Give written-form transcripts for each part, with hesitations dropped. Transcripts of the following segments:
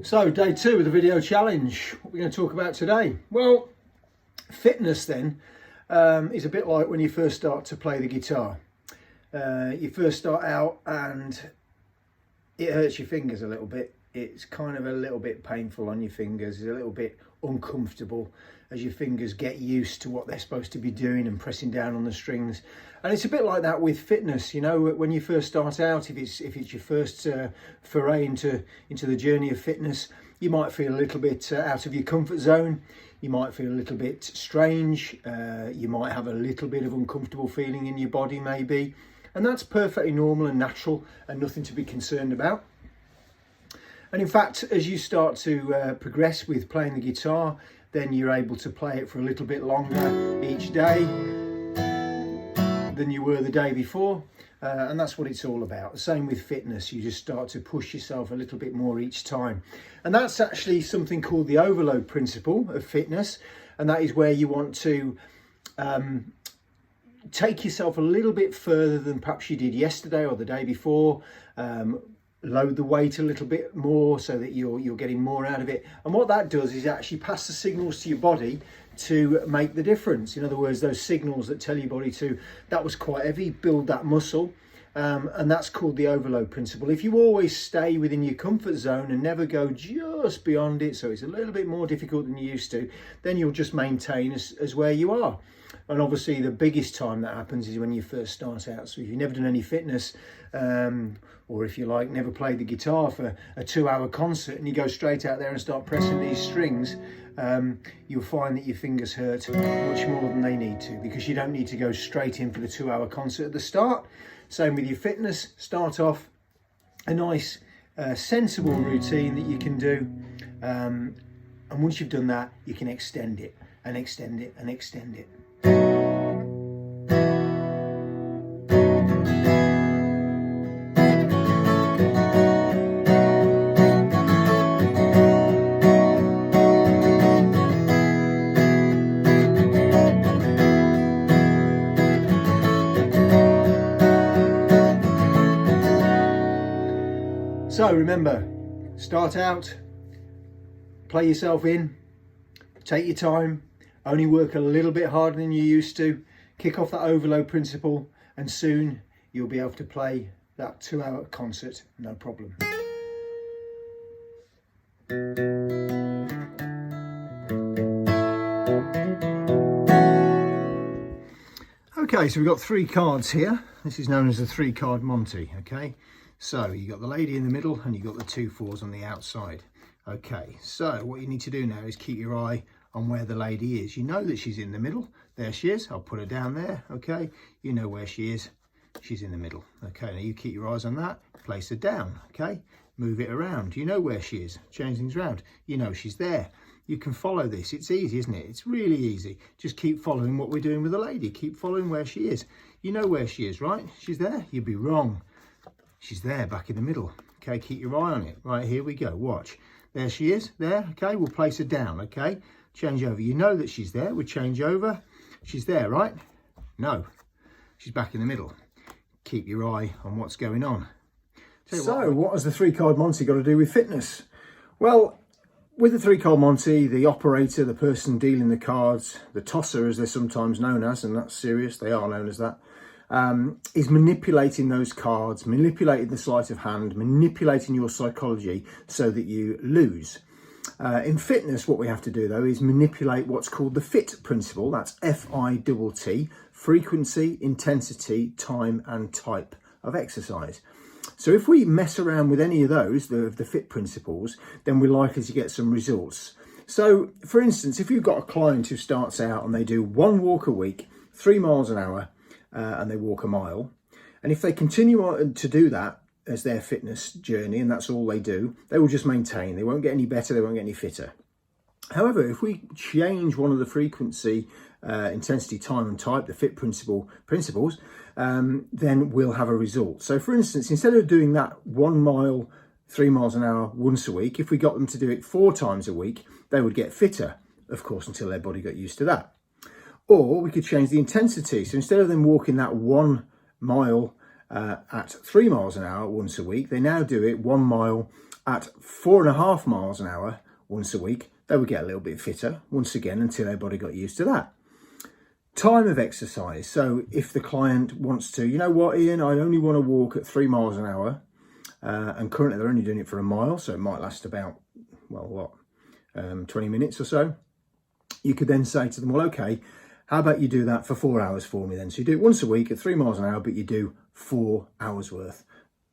So day 2 of the video challenge. What we're going to talk about today? Well, fitness then is a bit like when you first start to play the guitar. You first start out and it hurts your fingers a little bit. It's kind of a little bit painful on your fingers. It's a little bit uncomfortable as your fingers get used to what they're supposed to be doing and pressing down on the strings. And it's a bit like that with fitness. You know, when you first start out, if it's your first foray into the journey of fitness, you might feel a little bit out of your comfort zone. You might feel a little bit strange. You might have a little bit of uncomfortable feeling in your body maybe. And that's perfectly normal and natural and nothing to be concerned about. And in fact, as you start to progress with playing the guitar, then you're able to play it for a little bit longer each day than you were the day before. And that's what it's all about. Same with fitness. You just start to push yourself a little bit more each time. And that's actually something called the overload principle of fitness. And that is where you want to take yourself a little bit further than perhaps you did yesterday or the day before. Load the weight a little bit more so that you're getting more out of it. And what that does is actually pass the signals to your body to make the difference. In other words, those signals that tell your body to, that was quite heavy, build that muscle. And that's called the overload principle. If you always stay within your comfort zone and never go just beyond it, so it's a little bit more difficult than you used to, then you'll just maintain as where you are. And obviously the biggest time that happens is when you first start out. So if you've never done any fitness, or if you like never played the guitar for a 2-hour concert and you go straight out there and start pressing these strings, you'll find that your fingers hurt much more than they need to, because you don't need to go straight in for the 2-hour concert at the start. Same with your fitness. Start off a nice sensible routine that you can do, and once you've done that, you can extend it and extend it and extend it. So remember, start out, play yourself in, take your time, only work a little bit harder than you used to, kick off that overload principle, and soon you'll be able to play that 2-hour concert, no problem. Okay, so we've got 3 cards here. This is known as the 3-card Monty, okay? So you've got the lady in the middle and you've got the 2 4s on the outside. Okay, so what you need to do now is keep your eye on where the lady is. You know that she's in the middle. There she is. I'll put her down there, okay? You know where she is. She's in the middle. Okay, now you keep your eyes on that. Place her down, okay? Move it around. You know where she is. Change things around. You know she's there. You can follow this. It's easy, isn't it? It's really easy. Just keep following what we're doing with the lady. Keep following where she is. You know where she is, right? She's there. You'd be wrong. She's there, back in the middle. Okay, keep your eye on it. Right, here we go. Watch. There she is. There. Okay, we'll place her down. Okay, change over. You know that she's there. We'll change over. She's there, right? No, she's back in the middle. Keep your eye on what's going on. So, what has the 3-card Monty got to do with fitness? Well, with the 3-card Monty, the operator, the person dealing the cards, the tosser as they're sometimes known as, and that's serious, they are known as that, is manipulating those cards, manipulating the sleight of hand, manipulating your psychology so that you lose. In fitness, what we have to do though is manipulate what's called the FITT principle. That's FITT, frequency, intensity, time and type of exercise. So if we mess around with any of those, the FITT principles, then we're likely to get some results. So for instance, if you've got a client who starts out and they do 1 walk a week, 3 miles an hour, and they walk a mile, and if they continue on to do that as their fitness journey and that's all they do, they will just maintain. They won't get any better, they won't get any fitter. However, if we change one of the frequency, intensity, time and type, the FITT principles, then we'll have a result. So for instance, instead of doing that 1 mile, 3 miles an hour once a week, if we got them to do it 4 times a week, they would get fitter, of course, until their body got used to that. Or we could change the intensity. So instead of them walking that 1 mile at 3 miles an hour once a week, they now do it 1 mile at 4.5 miles an hour once a week, they would get a little bit fitter once again until their body got used to that. Time of exercise. So if the client wants to, you know what, Ian, I only want to walk at 3 miles an hour, and currently they're only doing it for a mile, so it might last about, well, 20 minutes or so. You could then say to them, well, okay, how about you do that for 4 hours for me then? So you do it once a week at 3 miles an hour, but you do 4 hours worth.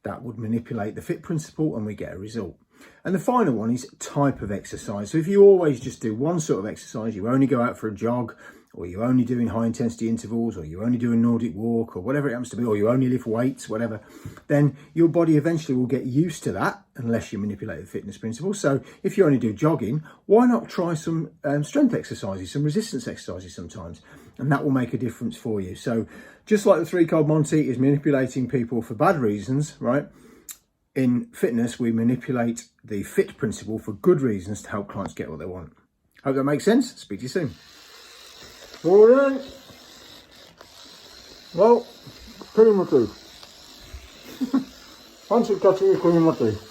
That would manipulate the FITT principle and we get a result. And the final one is type of exercise. So if you always just do one sort of exercise, you only go out for a jog, or you're only doing high intensity intervals, or you only do a Nordic walk, or whatever it happens to be, or you only lift weights, whatever, then your body eventually will get used to that unless you manipulate the fitness principle. So if you only do jogging, why not try some strength exercises, some resistance exercises sometimes, and that will make a difference for you. So just like the 3-card Monty is manipulating people for bad reasons, right? In fitness, we manipulate the FITT principle for good reasons to help clients get what they want. Hope that makes sense. Speak to you soon. All right. Well, cleaning my teeth. Fancy catching me cleaning my teeth.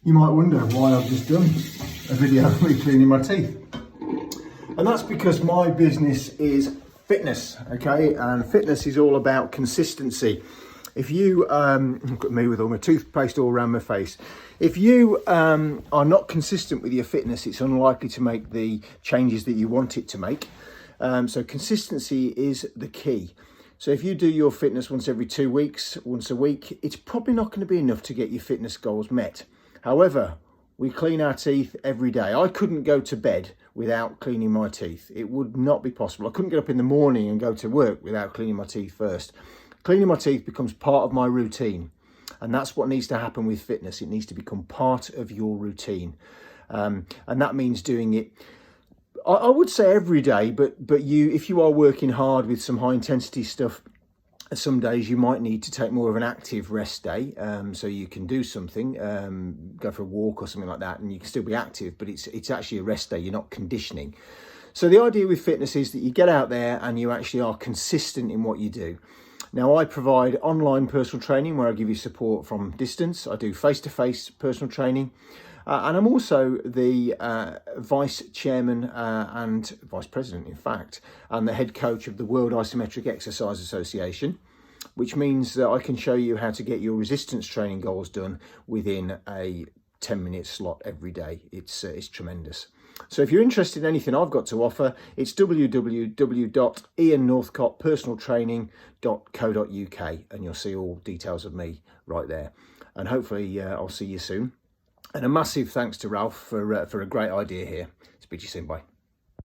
You might wonder why I've just done a video of me cleaning my teeth. And that's because my business is fitness, okay? And fitness is all about consistency. If you, look at me with all my toothpaste all around my face. If you are not consistent with your fitness, it's unlikely to make the changes that you want it to make. So consistency is the key. So if you do your fitness once every 2 weeks, once a week, it's probably not going to be enough to get your fitness goals met. However, we clean our teeth every day. I couldn't go to bed without cleaning my teeth. It would not be possible. I couldn't get up in the morning and go to work without cleaning my teeth first. Cleaning my teeth becomes part of my routine. And that's what needs to happen with fitness. It needs to become part of your routine. And that means doing it, I would say every day, but if you are working hard with some high intensity stuff, some days you might need to take more of an active rest day, so you can do something, go for a walk or something like that, and you can still be active, but it's actually a rest day. You're not conditioning. So the idea with fitness is that you get out there and you actually are consistent in what you do. Now, I provide online personal training where I give you support from distance. I do face-to-face personal training. And I'm also the vice chairman and vice president, in fact, and the head coach of the World Isometric Exercise Association, which means that I can show you how to get your resistance training goals done within a 10-minute slot every day. It's tremendous. So if you're interested in anything I've got to offer, it's www.iannorthcottpersonaltraining.co.uk, and you'll see all details of me right there. And hopefully I'll see you soon. And a massive thanks to Ralph for a great idea here. Speak to you soon. Bye.